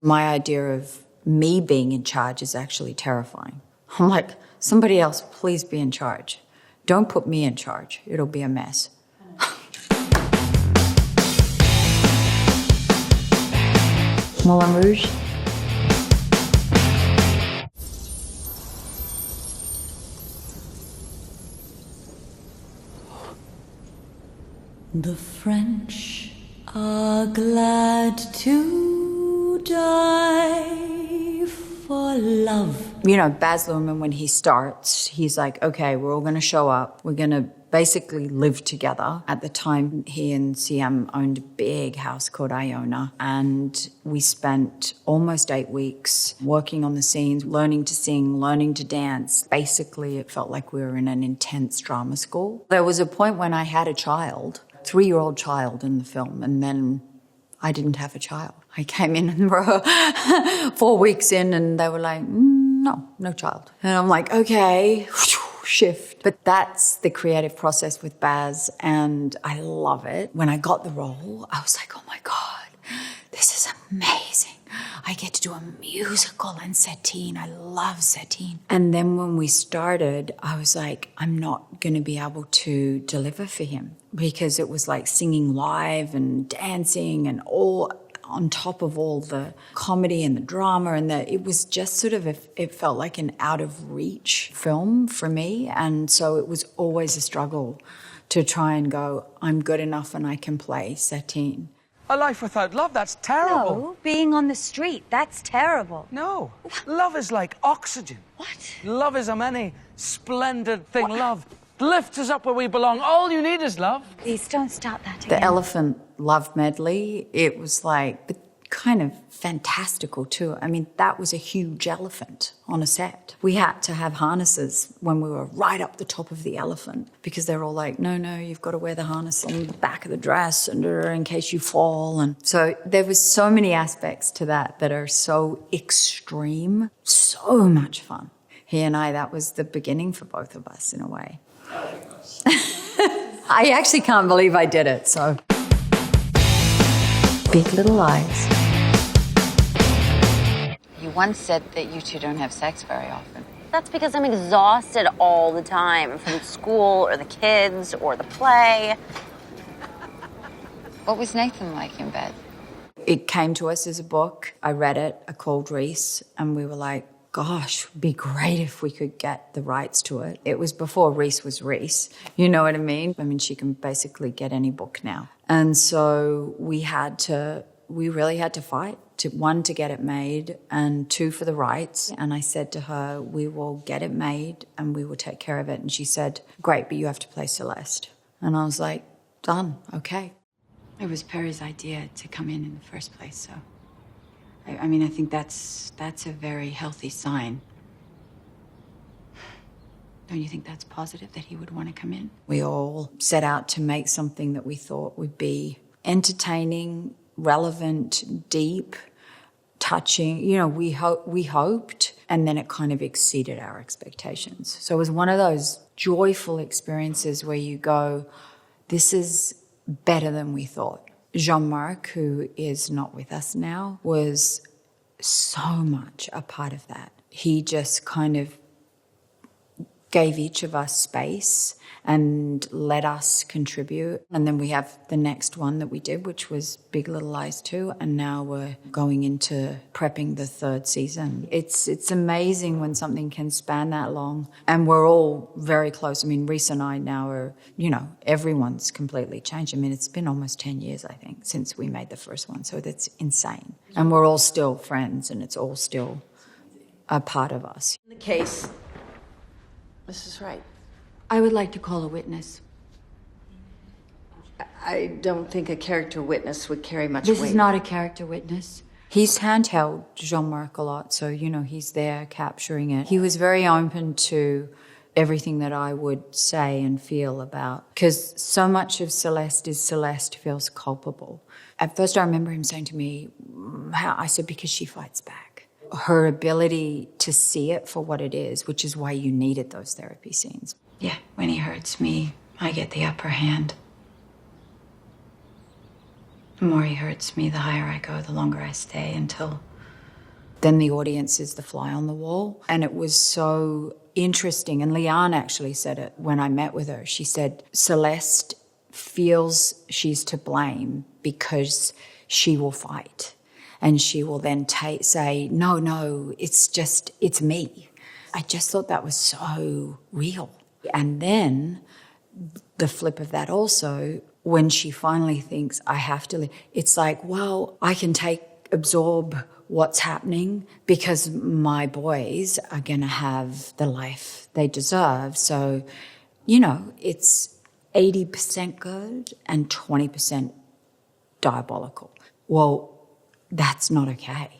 My idea of me being in charge is actually terrifying. I'm like, somebody else, please be in charge. Don't put me in charge. It'll be a mess. Moulin Rouge. The French are glad to die for love. You know, Baz Luhrmann, when he starts, he's like, okay, we're all going to show up. We're going to basically live together. At the time, he and CM owned a big house called Iona. And we spent almost 8 weeks working on the scenes, learning to sing, learning to dance. Basically, it felt like we were in an intense drama school. There was a point when I had a child, 3-year-old child in the film, and then I didn't have a child. I came in and 4 weeks in and they were like, no child. And I'm like, okay, shift. But that's the creative process with Baz and I love it. When I got the role, I was like, oh my God, this is amazing. I get to do a musical and Satine. I love Satine. And then when we started, I was like, I'm not going to be able to deliver for him because it was like singing live and dancing and all on top of all the comedy and the drama and it was just sort of, it felt like an out of reach film for me. And so it was always a struggle to try and go, I'm good enough and I can play Satine. A life without love, that's terrible. No, being on the street, that's terrible. No, love is like oxygen. What? Love is a many splendid thing. What? Love lifts us up where we belong. All you need is love. Please don't start that again. The Elephant Love Medley, it was like, but kind of fantastical too. I mean, that was a huge elephant on a set. We had to have harnesses when we were right up the top of the elephant because they're all like, no, you've got to wear the harness on the back of the dress and in case you fall. And so there was so many aspects to that are so extreme, so much fun. He and I, that was the beginning for both of us in a way. I actually can't believe I did it, so. Big Little Lies. You once said that you two don't have sex very often. That's because I'm exhausted all the time from school or the kids or the play. What was Nathan like in bed? It came to us as a book. I read it. I called Reese and we were like, gosh, it'd be great if we could get the rights to it. It was before Reese was Reese. You know what I mean? I mean, she can basically get any book now. And so we really had to fight. One, to get it made, and 2, for the rights. And I said to her, we will get it made and we will take care of it. And she said, great, but you have to play Celeste. And I was like, done, okay. It was Perry's idea to come in the first place, so. I mean, I think that's a very healthy sign. Don't you think that's positive, that he would want to come in? We all set out to make something that we thought would be entertaining, relevant, deep, touching. You know, we hoped, and then it kind of exceeded our expectations. So it was one of those joyful experiences where you go, this is better than we thought. Jean-Marc, who is not with us now, was so much a part of that. He just kind of gave each of us space and let us contribute. And then we have the next one that we did, which was Big Little Lies 2, and now we're going into prepping the 3rd season. It's amazing when something can span that long. And we're all very close. I mean, Reese and I now are, you know, everyone's completely changed. I mean, it's been almost 10 years, I think, since we made the first one. So that's insane. And we're all still friends, and it's all still a part of us. In the case, Mrs. Wright. I would like to call a witness. I don't think a character witness would carry much weight. This is not a character witness. He's handheld Jean-Marc a lot, so, you know, he's there capturing it. He was very open to everything that I would say and feel about, because so much of Celeste feels culpable. At first, I remember him saying to me, I said, because she fights back. Her ability to see it for what it is, which is why you needed those therapy scenes. Yeah, when he hurts me, I get the upper hand. The more he hurts me, the higher I go, the longer I stay, until then the audience is the fly on the wall. And it was so interesting. And Leanne actually said it when I met with her. She said, Celeste feels she's to blame because she will fight. And she will then say, no, it's me. I just thought that was so real. And then the flip of that also, when she finally thinks, I have to live, it's like, well, I can absorb what's happening because my boys are going to have the life they deserve. So, it's 80% good and 20% diabolical. Well, that's not okay,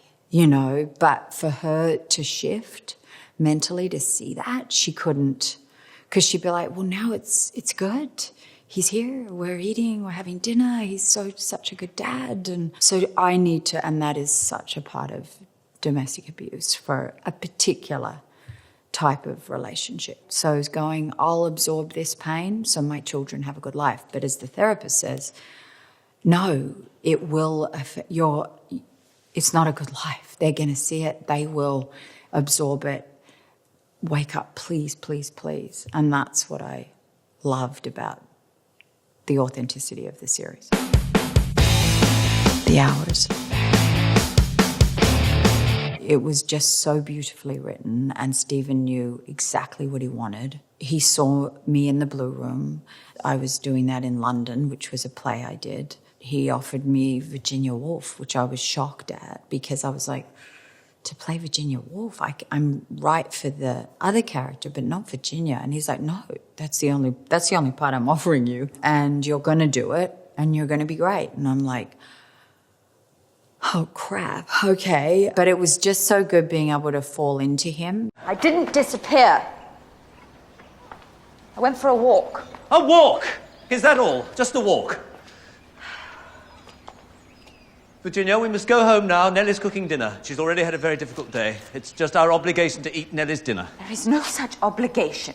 but for her to shift mentally to see that, she couldn't, because she'd be like, well, now it's good. He's here, we're eating, we're having dinner, he's such a good dad. And so I need to, and that is such a part of domestic abuse for a particular type of relationship. So it's going, I'll absorb this pain so my children have a good life. But as the therapist says, no, it will affect it's not a good life. They're going to see it, they will absorb it. Wake up, please, please, please. And that's what I loved about the authenticity of the series. The hours. It was just so beautifully written, and Stephen knew exactly what he wanted. He saw me in the Blue Room. I was doing that in London, which was a play I did. He offered me Virginia Woolf, which I was shocked at because I was like, to play Virginia Woolf, I'm right for the other character, but not Virginia. And he's like, no, that's the only part I'm offering you, and you're going to do it, and you're going to be great. And I'm like, oh, crap, okay. But it was just so good being able to fall into him. I didn't disappear. I went for a walk. A walk? Is that all? Just a walk? Virginia, we must go home now. Nellie's cooking dinner. She's already had a very difficult day. It's just our obligation to eat Nellie's dinner. There is no such obligation.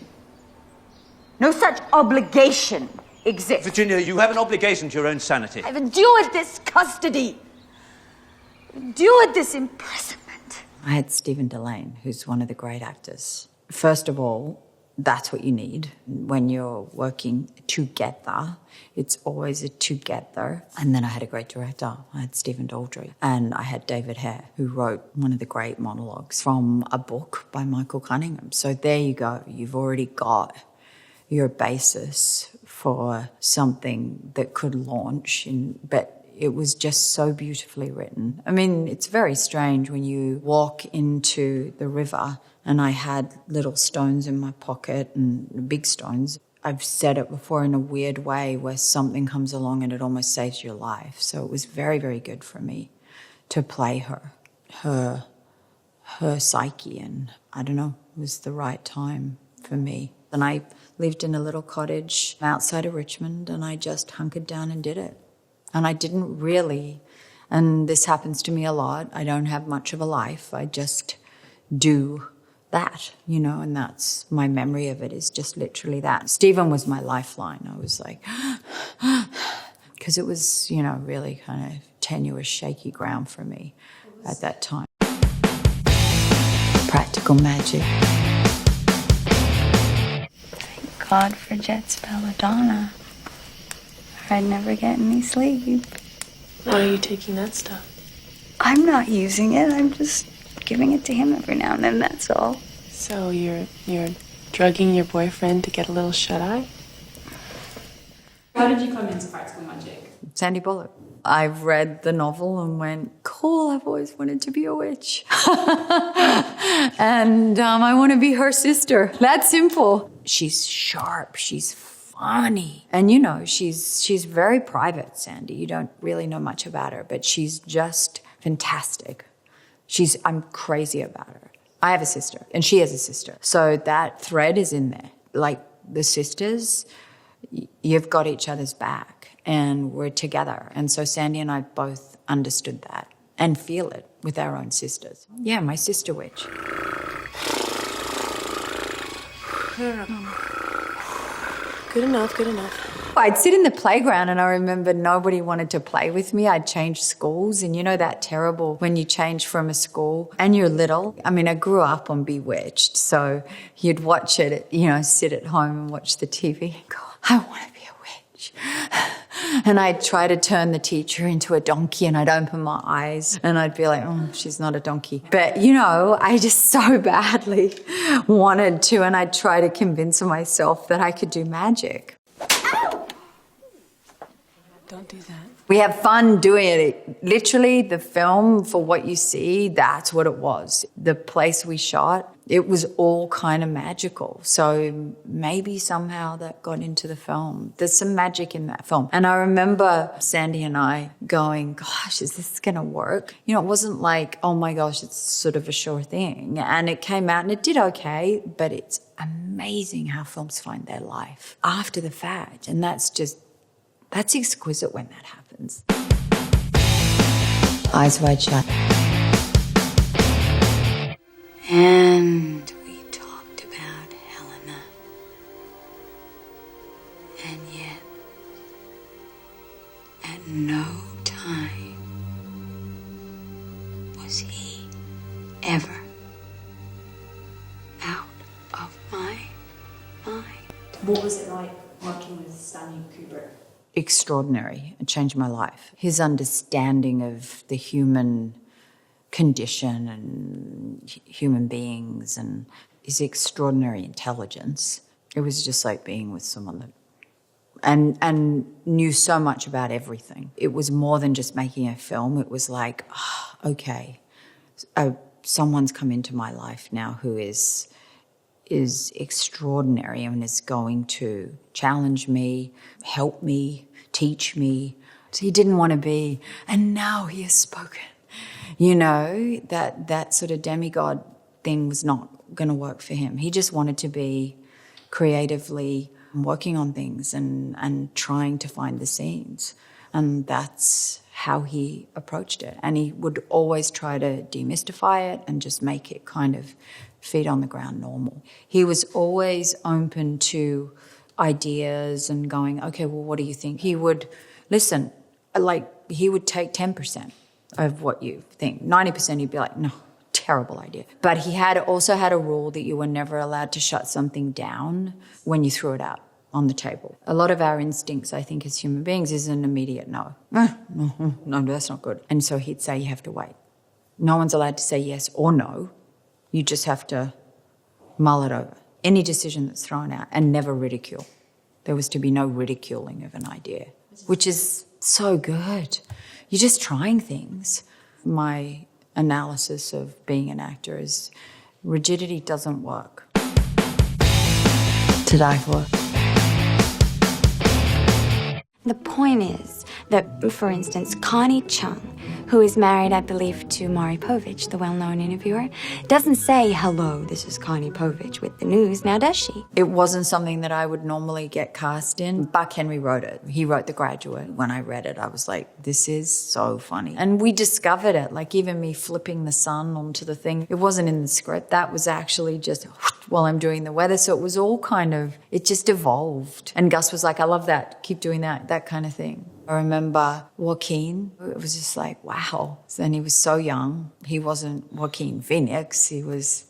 No such obligation exists. Virginia, you have an obligation to your own sanity. I've endured this custody. Endured this imprisonment. I had Stephen Delane, who's one of the great actors. First of all, that's what you need when you're working together. It's always a together. And then I had a great director. I had Stephen Daldry. And I had David Hare, who wrote one of the great monologues from a book by Michael Cunningham. So there you go. You've already got your basis for something that could launch. But it was just so beautifully written. I mean, it's very strange when you walk into the river, and I had little stones in my pocket and big stones. I've said it before in a weird way where something comes along and it almost saves your life. So it was very, very good for me to play her psyche, and I don't know, it was the right time for me. And I lived in a little cottage outside of Richmond, and I just hunkered down and did it. And I didn't really, and this happens to me a lot, I don't have much of a life. I just do that, and that's my memory of it, is just literally that. Stephen was my lifeline. I was like, because it was, really kind of tenuous, shaky ground for me at that time. Practical magic. Thank God for Jet's belladonna. I'd never get any sleep. Why are you taking that stuff? I'm not using it. I'm just giving it to him every now and then, that's all. So you're drugging your boyfriend to get a little shut-eye? How did you come into practical magic? Sandy Bullock. I've read the novel and went, cool, I've always wanted to be a witch. And I want to be her sister. That simple. She's sharp. She's funny. And, she's very private, Sandy. You don't really know much about her, but she's just fantastic. I'm crazy about her. I have a sister, and she has a sister. So that thread is in there. Like the sisters, you've got each other's back, and we're together. And so Sandy and I both understood that and feel it with our own sisters. Yeah, my sister witch. Good enough, good enough. I'd sit in the playground and I remember nobody wanted to play with me. I'd change schools, and you know that terrible when you change from a school and you're little. I mean, I grew up on Bewitched, so you'd watch it, you know, sit at home and watch the TV and go, I want to be a witch. And I'd try to turn the teacher into a donkey, and I'd open my eyes and I'd be like, oh, she's not a donkey. But, you know, I just so badly wanted to, and I'd try to convince myself that I could do magic. Don't do that. We have fun doing it. Literally, the film, for what you see, that's what it was. The place we shot, it was all kind of magical. So maybe somehow that got into the film. There's some magic in that film. And I remember Sandy and I going, gosh, is this going to work? You know, it wasn't like, oh my gosh, it's sort of a sure thing. And it came out and it did okay, but it's amazing how films find their life after the fact. And that's exquisite when that happens. Eyes wide shut. And we talked about Helena. And yet, at no time was he ever out of my mind. What was it like working with Stanley Kubrick? Extraordinary. It changed my life. His understanding of the human condition and human beings and his extraordinary intelligence. It was just like being with someone that and knew so much about everything. It was more than just making a film. It was like, okay, someone's come into my life now who is extraordinary and is going to challenge me, help me, teach me. So he didn't want to be, and now he has spoken. You know, that sort of demigod thing was not going to work for him. He just wanted to be creatively working on things and trying to find the scenes. And that's how he approached it. And he would always try to demystify it and just make it kind of feet on the ground normal. He was always open to ideas and going, okay, well, what do you think? He would listen, like he would take 10% of what you think. 90% he'd be like, no, terrible idea. But he also had a rule that you were never allowed to shut something down when you threw it out on the table. A lot of our instincts, I think, as human beings is an immediate no. No, that's not good. And so he'd say, you have to wait. No one's allowed to say yes or no. You just have to mull it over. Any decision that's thrown out, and never ridicule. There was to be no ridiculing of an idea, which is so good. You're just trying things. My analysis of being an actor is rigidity doesn't work. To die for. The point is that, for instance, Connie Chung, who is married, I believe, to Maury Povich, the well-known interviewer, doesn't say, hello, this is Connie Povich with the news, now does she? It wasn't something that I would normally get cast in. Buck Henry wrote it. He wrote The Graduate. When I read it, I was like, this is so funny. And we discovered it, like even me flipping the sun onto the thing. It wasn't in the script. That was actually just while I'm doing the weather. So it was all kind of, it just evolved. And Gus was like, I love that. Keep doing that kind of thing. I remember Joaquin. It was just like, wow. And he was so young. He wasn't Joaquin Phoenix. He was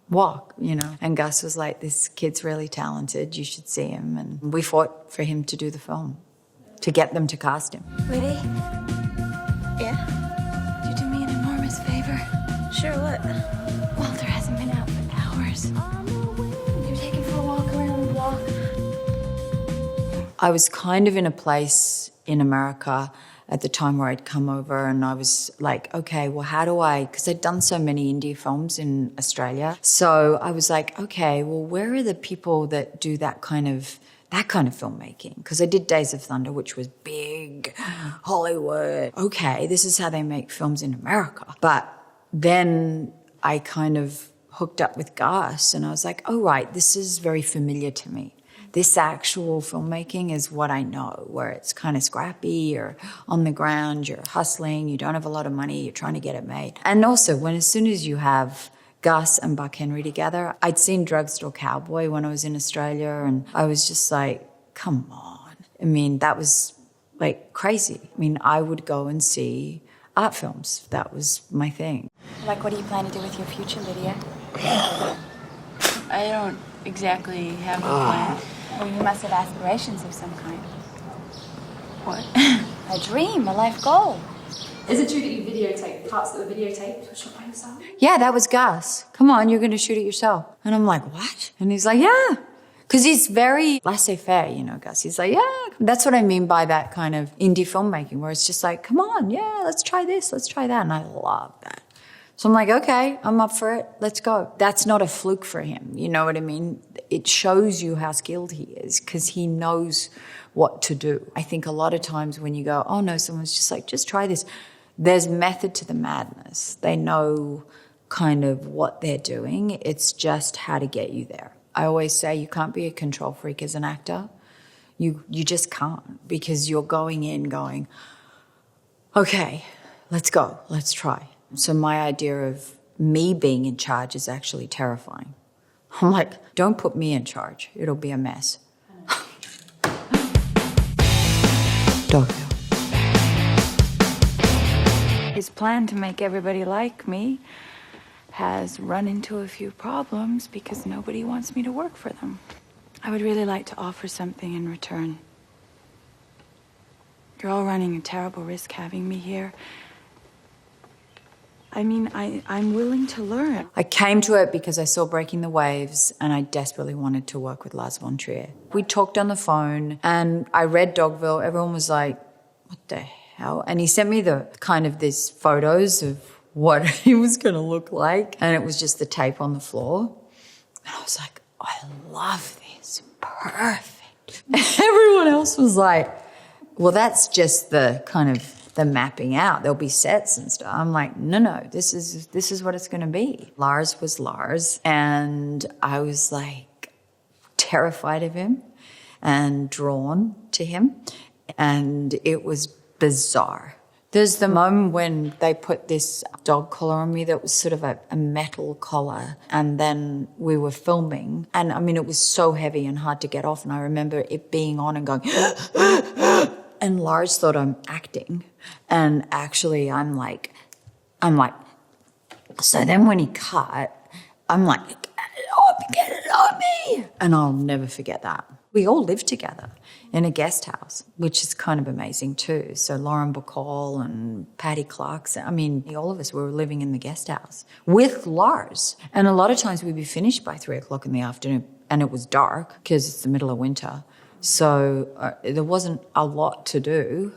Joaquin, you know. And Gus was like, this kid's really talented. You should see him. And we fought for him to do the film, to get them to cast him. Liddy? Yeah? Could you do me an enormous favor? Sure, what? Walter hasn't been out for hours. You're taking for a walk around the block. I was kind of in a place in America at the time where I'd come over, and I was like, okay, well, how do I, because I'd done so many indie films in Australia. So I was like, okay, well, where are the people that do that kind of filmmaking? Because I did Days of Thunder, which was big, Hollywood. Okay, this is how they make films in America. But then I kind of hooked up with Gus, and I was like, oh, right, this is very familiar to me. This actual filmmaking is what I know, where it's kind of scrappy, you're on the ground, you're hustling, you don't have a lot of money, you're trying to get it made. And also, as soon as you have Gus and Buck Henry together, I'd seen Drugstore Cowboy when I was in Australia, and I was just like, come on. I mean, that was like crazy. I mean, I would go and see art films. That was my thing. Like, what do you plan to do with your future, Lydia? I don't exactly have a plan. Well, you must have aspirations of some kind. What? A dream, a life goal. Is it true that you videotaped parts that were videotaped shot by yourself? Yeah, that was Gus. Come on, you're going to shoot it yourself. And I'm like, what? And he's like, yeah. Because he's very laissez-faire, you know, Gus. He's like, yeah. That's what I mean by that kind of indie filmmaking, where it's just like, come on, yeah, let's try this, let's try that. And I love that. So I'm like, okay, I'm up for it. Let's go. That's not a fluke for him. You know what I mean? It shows you how skilled he is because he knows what to do. I think a lot of times when you go, oh no, someone's just like, just try this. There's method to the madness. They know kind of what they're doing. It's just how to get you there. I always say you can't be a control freak as an actor. You just can't, because you're going in going, okay, let's go, let's try. So my idea of me being in charge is actually terrifying. I'm like, don't put me in charge. It'll be a mess. Dogville. His plan to make everybody like me has run into a few problems because nobody wants me to work for them. I would really like to offer something in return. You're all running a terrible risk having me here. I mean, I'm willing to learn. I came to it because I saw Breaking the Waves and I desperately wanted to work with Lars von Trier. We talked on the phone and I read Dogville. Everyone was like, what the hell? And he sent me the kind of these photos of what he was going to look like. And it was just the tape on the floor. And I was like, I love this. Perfect. Everyone else was like, well, that's just the kind of the mapping out. There'll be sets and stuff. I'm like, no, this is what it's going to be. Lars was Lars. And I was like terrified of him and drawn to him. And it was bizarre. There's the moment when they put this dog collar on me that was sort of a metal collar, and then we were filming, and I mean, it was so heavy and hard to get off, and I remember it being on and going, and Lars thought I'm acting, and actually I'm like, so then when he cut, I'm like, get it on me, and I'll never forget that. We all lived together in a guest house, which is kind of amazing too. So Lauren Bacall and Patty Clarkson, I mean, all of us were living in the guest house with Lars. And a lot of times we'd be finished by 3:00 in the afternoon and it was dark because it's the middle of winter. So there wasn't a lot to do.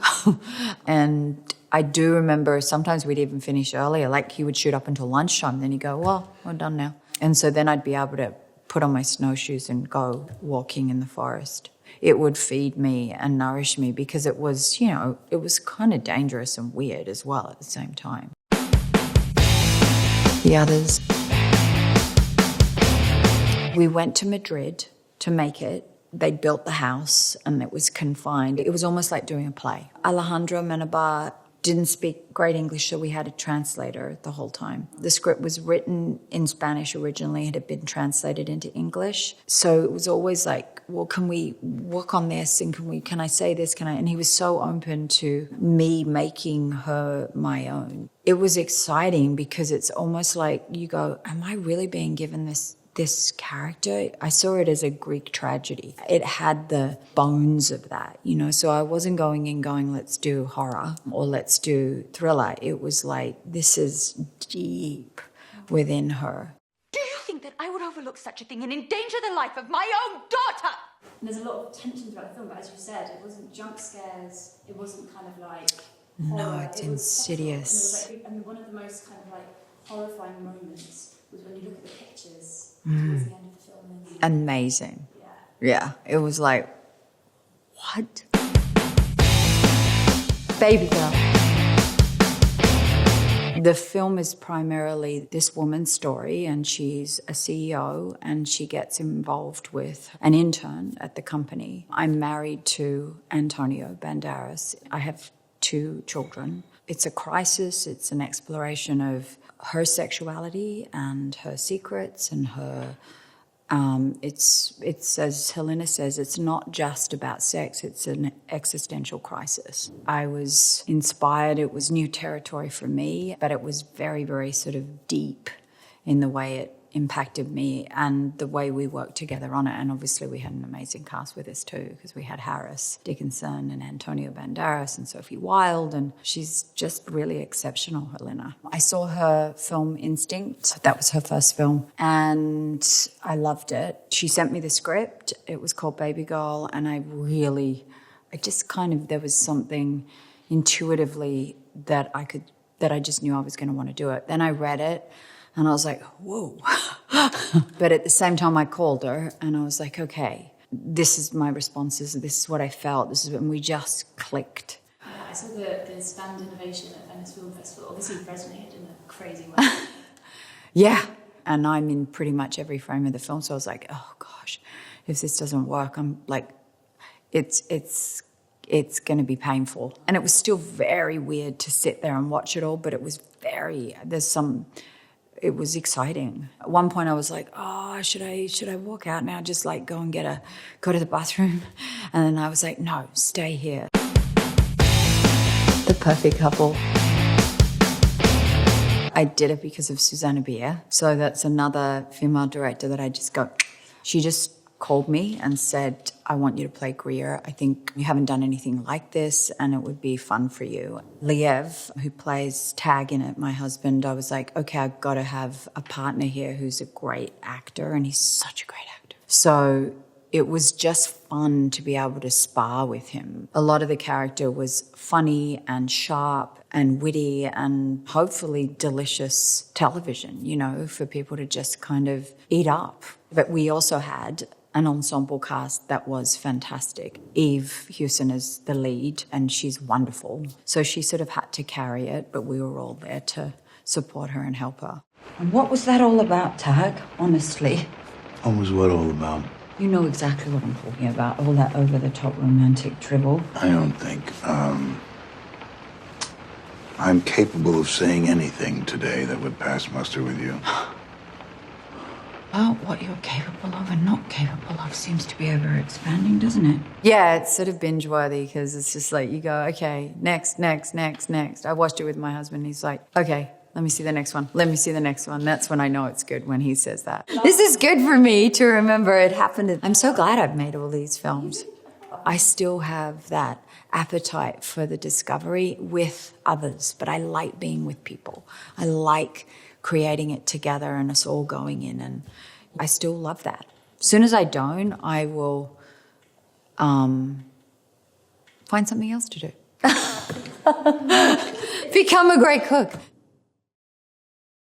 And I do remember sometimes we'd even finish earlier. Like he would shoot up until lunchtime. Then he'd go, well, we're done now. And so then I'd be able to put on my snowshoes and go walking in the forest. It would feed me and nourish me because it was, you know, it was kind of dangerous and weird as well at the same time. The others. We went to Madrid to make it. They built the house and it was confined. It was almost like doing a play. Alejandro Menabar didn't speak great English, so we had a translator the whole time. The script was written in Spanish originally. It had been translated into English. So it was always like, well, can we work on this? And can I say this? And he was so open to me making her my own. It was exciting because it's almost like you go, am I really being given this character? I saw it as a Greek tragedy. It had the bones of that, you know, so I wasn't going in going, let's do horror or let's do thriller. It was like, this is deep within her. Do you think that I would overlook such a thing and endanger the life of my own daughter? There's a lot of tension throughout the film, but as you said, it wasn't jump scares, it wasn't kind of like No, horror. it's It was insidious. subtle, and one of the most kind of like horrifying moments was when you look at the pictures towards the end of the film. Amazing. Yeah, it was like, what? Baby girl. The film is primarily this woman's story, and she's a CEO and she gets involved with an intern at the company. I'm married to Antonio Banderas. I have 2 children. It's a crisis. It's an exploration of her sexuality and her secrets and her It's as Helena says, it's not just about sex, it's an existential crisis. I was inspired, it was new territory for me, but it was very, very sort of deep in the way it impacted me and the way we worked together on it. And obviously we had an amazing cast with us too, because we had Harris Dickinson and Antonio Banderas and Sophie Wilde, and she's just really exceptional, Helena. I saw her film Instinct. That was her first film, and I loved it. She sent me the script. It was called Baby Girl, and there was something intuitively that I just knew I was going to want to do it. Then I read it, and I was like, whoa. But at the same time, I called her, and I was like, okay, this is my responses, this is what I felt, this is when we just clicked. Yeah, I saw the stand innovation at Venice Film Festival. Obviously resonated in a crazy way. Yeah, and I'm in pretty much every frame of the film, so I was like, oh gosh, if this doesn't work, I'm like, it's going to be painful. And it was still very weird to sit there and watch it all, but it was it was exciting. At one point I was like, oh, should I walk out now, just like go to the bathroom? And then I was like, no, stay here. The perfect couple. I did it because of Susanna Bier. So that's another female director that I just go, she just called me and said, I want you to play Greer. I think you haven't done anything like this and it would be fun for you. Liev, who plays Tag in it, my husband, I was like, okay, I've got to have a partner here who's a great actor, and he's such a great actor. So it was just fun to be able to spar with him. A lot of the character was funny and sharp and witty and hopefully delicious television, you know, for people to just kind of eat up. But we also had an ensemble cast that was fantastic. Eve Hewson is the lead, and she's wonderful. So she sort of had to carry it, but we were all there to support her and help her. And what was that all about, Tag, honestly? What was what all about? You know exactly what I'm talking about, all that over-the-top romantic dribble. I don't think, I'm capable of saying anything today that would pass muster with you. Well, what you're capable of and not capable of seems to be ever-expanding, doesn't it? Yeah, it's sort of binge-worthy because it's just like you go, okay, next. I watched it with my husband. He's like, okay, let me see the next one. Let me see the next one. That's when I know it's good, when he says that. This is good for me to remember it happened. I'm so glad I've made all these films. I still have that appetite for the discovery with others, but I like being with people. I like creating it together and us all going in, and I still love that. As soon as I don't, I will find something else to do. Become a great cook.